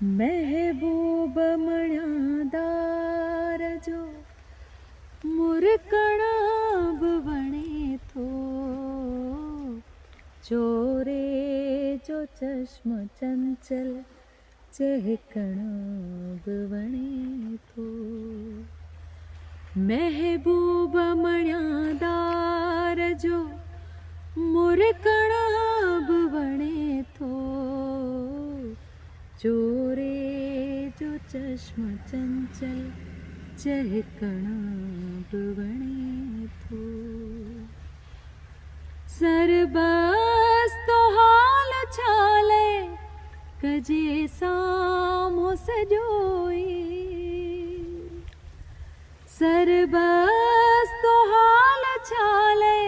महबूब मण्यादार जो मुरकणाब वणे थो, चोरे जो चश्म चंचल चहकणाब वणे थो। महबूब मण्यादार जो मुरकणाब वणे थो, चोरे जो चश्म चंचल चहकणाब वणे थो। सरबस तो हाल छाले कजे सामो सजोई, सरबस तो हाल छाले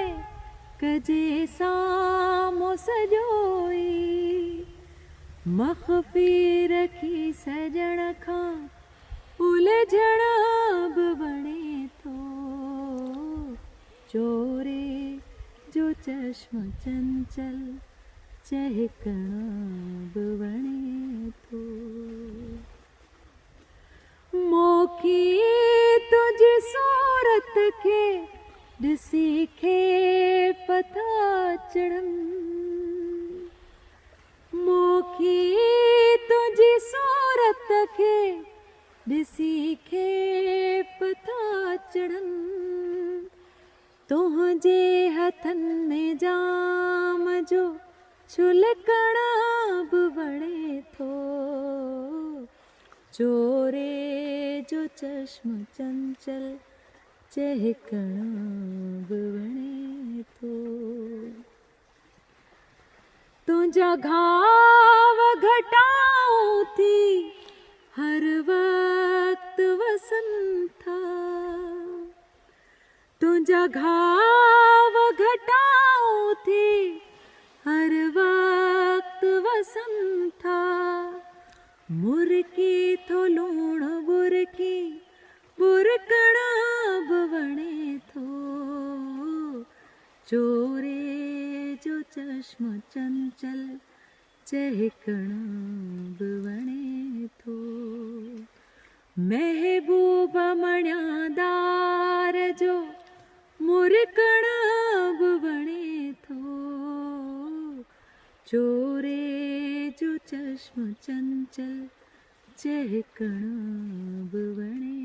कजे सामो सजोई। मख़फ़ी रखी सजण खां उलझणाब वणे थो, चोरे जो चश्म चंचल चहकणाब वणे थो। मोखी तुझी सूरत खे ॾिसी खे पथा चढ़नि, मोखी तुझी सूरत खे ॾिसी खे पथा चढ़नि। तुंहिंजे हथनि में जाम जो छुलकणाब वणे थो, चोरे जो चश्म चंचल चहकणाब वणे थो। तुंहिंजा घाव घटाऊं थी हर वक्त वसन था, तुंहिंजा घाव घटाऊं थी हर वक्त वसन था। मुरकी थो लूण बुरकी बुरकणाब वणे थो, चोरे जो चश्म चंचल चहकणाब वणे थो। महबूब मण्यादार जो मुरकणाब वणे थो, चोरे जो चश्म चंचल चहकणाब वणे